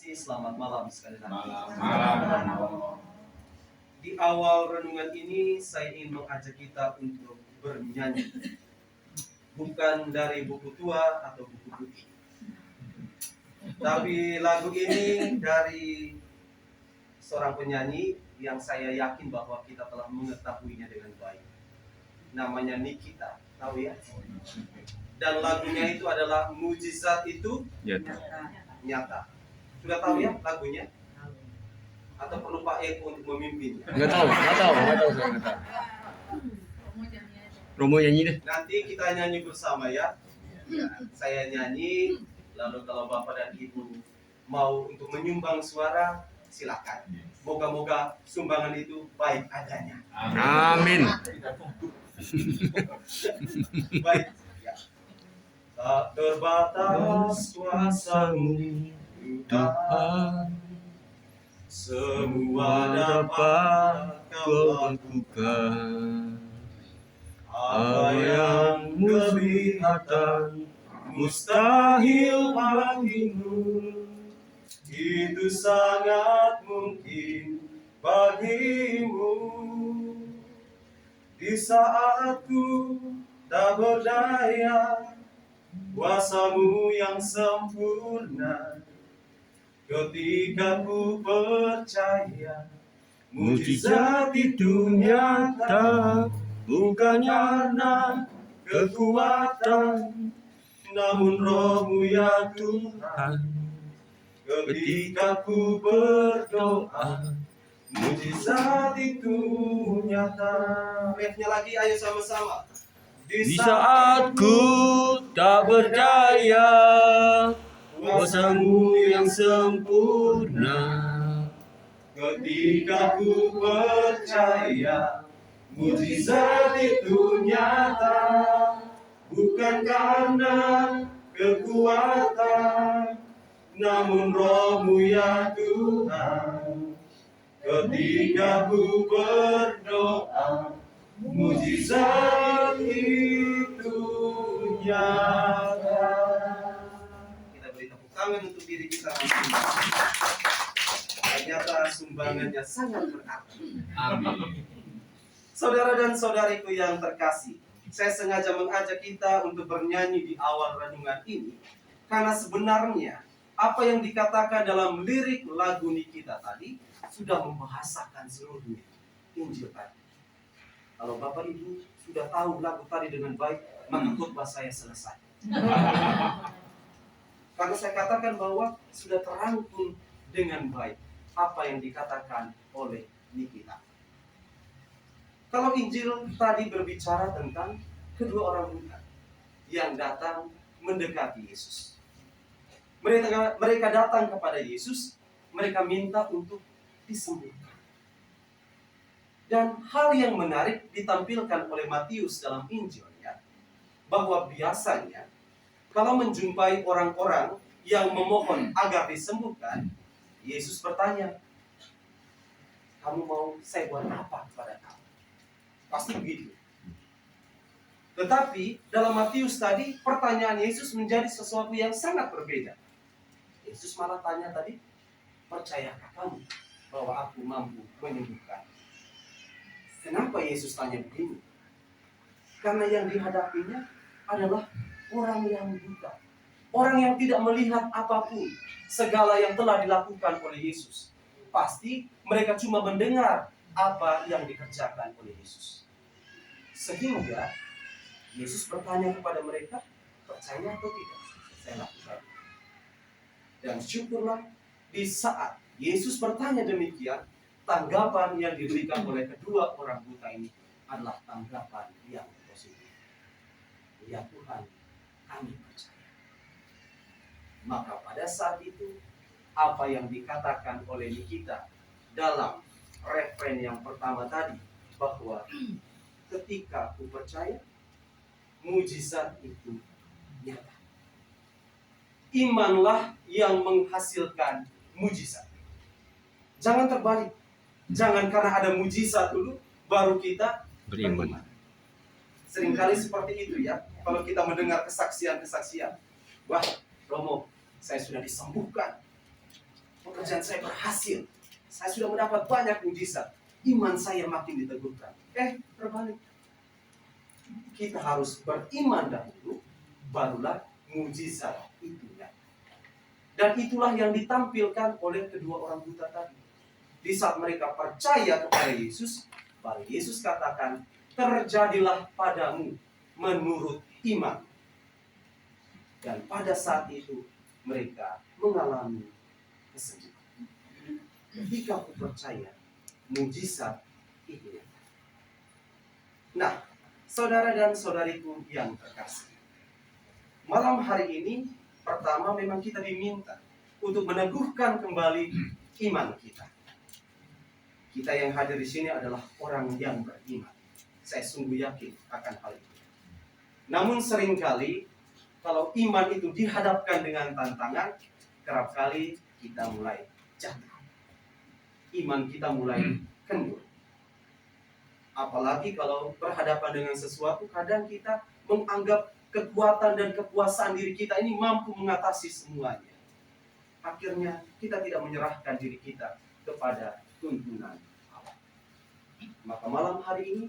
kasih, selamat malam sekali lagi. Malam. Di awal renungan ini saya ingin mengajak kita untuk bernyanyi, bukan dari buku tua atau buku putih, tapi lagu ini dari seorang penyanyi yang saya yakin bahwa kita telah mengetahuinya dengan baik. Namanya Nikita, tahu ya? Dan lagunya itu adalah Mujizat Itu Nyata. Sudah tahu ya lagunya? Atau perlu Pak Eko untuk memimpinnya? Nggak tahu saya. Romo nyanyi deh. Nanti kita nyanyi bersama ya. Saya nyanyi, lalu kalau Bapak dan Ibu mau untuk menyumbang suara, silakan. Moga-moga sumbangan itu baik adanya. Amin. Baik. Ya. Tak terbatas kuasa-Mu, Tuhan, semua dapat Kau lakukan. Apa yang kelihatan mustahil bagimu, itu sangat mungkin bagimu. Di saat ku tak berdaya, kuasa-Mu yang sempurna. Ketika ku percaya, mujizat itu nyata, bukan karena kekuatan, namun Roh-Mu ya Tuhan. Ketika ku berdoa, mujizat itu nyata. Refnya lagi, ayo sama-sama. Di saat ku tak berdaya, kuasa-Mu yang sempurna. Ketika ku percaya, mujizat itu nyata, bukan karena kekuatan, namun Roh-Mu ya Tuhan. Ketika ku berdoa, mujizat itu nyata. Kita beri tepuk tangan untuk diri kita masing-masing. Ternyata sumbangannya sangat berarti. Amin. Saudara dan saudariku yang terkasih, saya sengaja mengajak kita untuk bernyanyi di awal renungan ini, karena sebenarnya apa yang dikatakan dalam lirik lagu Nikita tadi sudah membahasakan seluruhnya Injil tadi. Kalau Bapak Ibu sudah tahu lagu tadi dengan baik, maka khotbah saya selesai. Karena saya katakan bahwa sudah terangkum dengan baik apa yang dikatakan oleh Nikita. Kalau Injil tadi berbicara tentang kedua orang buta yang datang mendekati Yesus. Mereka datang kepada Yesus, mereka minta untuk disembuhkan. Dan hal yang menarik ditampilkan oleh Matius dalam Injilnya, bahwa biasanya kalau menjumpai orang-orang yang memohon agar disembuhkan, Yesus bertanya, kamu mau saya buat apa kepada kamu? Pasti begitu. Tetapi dalam Matius tadi, pertanyaan Yesus menjadi sesuatu yang sangat berbeda. Yesus malah tanya tadi, percayakah kamu bahwa aku mampu menyembuhkan? Kenapa Yesus tanya begini? Karena yang dihadapinya adalah orang yang buta. Orang yang tidak melihat apapun, segala yang telah dilakukan oleh Yesus. Pasti mereka cuma mendengar apa yang dikerjakan oleh Yesus. Sehingga Yesus bertanya kepada mereka, percaya atau tidak saya lakukan? Dan syukurlah di saat Yesus bertanya demikian, tanggapan yang diberikan oleh kedua orang buta ini adalah tanggapan yang positif. Ya Tuhan, kami percaya. Maka pada saat itu, apa yang dikatakan oleh Nikita dalam refren yang pertama tadi, bahwa ketika ku percaya, mujizat itu nyata. Imanlah yang menghasilkan mujizat. Jangan terbalik. Jangan karena ada mujizat dulu, baru kita beriman. Seringkali seperti itu ya. Kalau kita mendengar kesaksian-kesaksian. Wah, Romo, saya sudah disembuhkan. pekerjaan saya berhasil. Saya sudah mendapat banyak mujizat. Iman saya makin diteguhkan. Berbalik. Kita harus beriman dahulu, barulah mujizat itu nyata. Dan itulah yang ditampilkan oleh kedua orang buta tadi. Di saat mereka percaya kepada Yesus, baru Yesus katakan, terjadilah padamu menurut iman. Dan pada saat itu mereka mengalami kesembuhan. Ketika aku percaya, mujizat itu nyata. Nah, saudara dan saudariku yang terkasih, malam hari ini pertama memang kita diminta untuk meneguhkan kembali iman kita. Kita yang hadir di sini adalah orang yang beriman. Saya sungguh yakin akan hal itu. Namun seringkali kalau iman itu dihadapkan dengan tantangan, kerap kali kita mulai jatuh. Iman kita mulai kendur. Apalagi kalau berhadapan dengan sesuatu, kadang kita menganggap kekuatan dan kepuasan diri kita ini mampu mengatasi semuanya. Akhirnya kita tidak menyerahkan diri kita kepada tuntunan Allah. Maka malam hari ini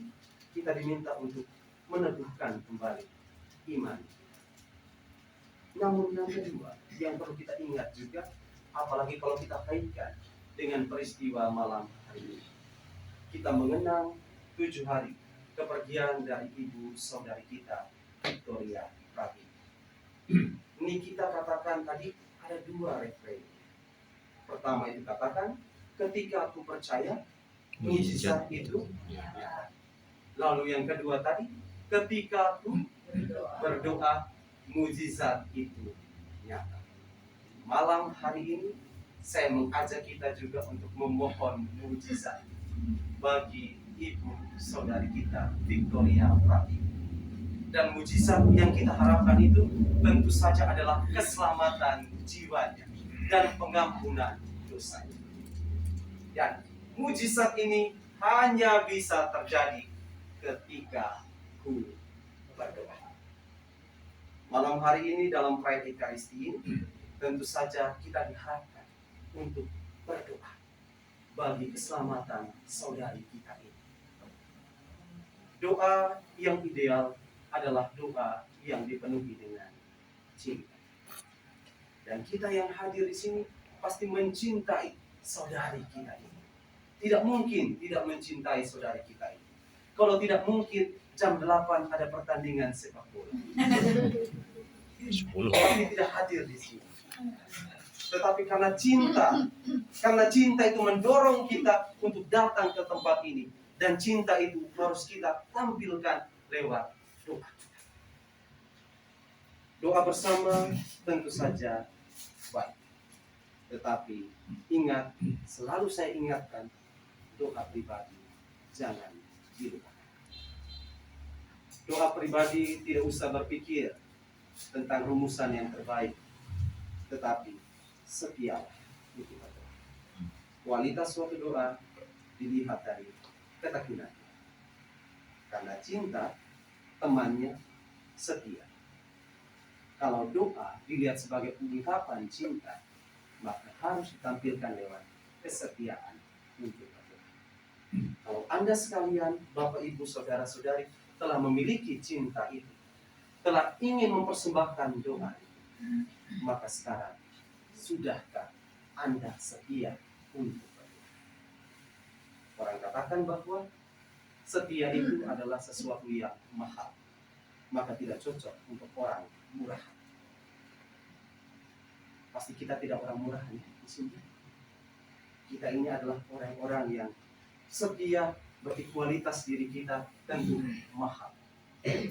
kita diminta untuk meneguhkan kembali iman. Namun yang kedua yang perlu kita ingat juga, apalagi kalau kita kaitkan dengan peristiwa malam hari ini, kita mengenang 7 hari kepergian dari ibu saudari kita, Victoria Prati. Ini kita katakan tadi ada 2 refrain. Pertama itu katakan, ketika aku percaya, mujizat itu nyata. Lalu yang kedua tadi, ketika aku berdoa, mujizat itu nyata. Malam hari ini saya mengajak kita juga untuk memohon mujizat bagi ibu saudari kita, Victoria Prati. Dan mujizat yang kita harapkan itu tentu saja adalah keselamatan jiwanya dan pengampunan dosanya. Dan mujizat ini hanya bisa terjadi ketika ku berdoa. Malam hari ini dalam perayaan Ekaristi ini tentu saja kita diharapkan untuk berdoa bagi keselamatan saudari kita ini. Doa yang ideal adalah doa yang dipenuhi dengan cinta. Dan kita yang hadir di sini pasti mencintai saudari kita ini. Tidak mungkin tidak mencintai saudari kita ini. Kalau tidak mungkin jam 8 ada pertandingan sepak bola. Tapi tidak hadir di sini. Tetapi karena cinta itu mendorong kita untuk datang ke tempat ini. Dan cinta itu harus kita tampilkan lewat doa. Doa bersama tentu saja baik. Tetapi ingat, selalu saya ingatkan, doa pribadi jangan dilupakan. Doa pribadi tidak usah berpikir tentang rumusan yang terbaik, tetapi setiap itu berdoa. Kualitas suatu doa dilihat dari ketekunan. Karena cinta, temannya setia. Kalau doa dilihat sebagai ungkapan cinta, maka harus ditampilkan lewat kesetiaan untuk berdoa. Kalau Anda sekalian, Bapak, Ibu, Saudara-saudari, telah memiliki cinta itu, telah ingin mempersembahkan doa itu, maka sekarang, sudahkah Anda setia untuk berdoa? Orang katakan bahwa setia itu adalah sesuatu yang mahal, maka tidak cocok untuk orang murah. Pasti kita tidak orang murah di sini. Kita ini adalah orang-orang yang setia, berarti kualitas diri kita tentu mahal.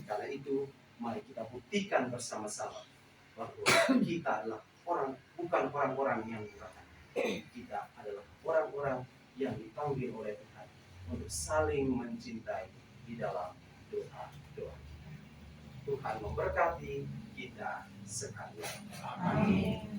Karena itu, mari kita buktikan bersama-sama bahwa kita adalah bukan orang-orang yang murah. Kita adalah orang-orang yang dipanggil oleh Tuhan untuk saling mencintai di dalam doa-doa. Tuhan memberkati kita sekalian. Amin.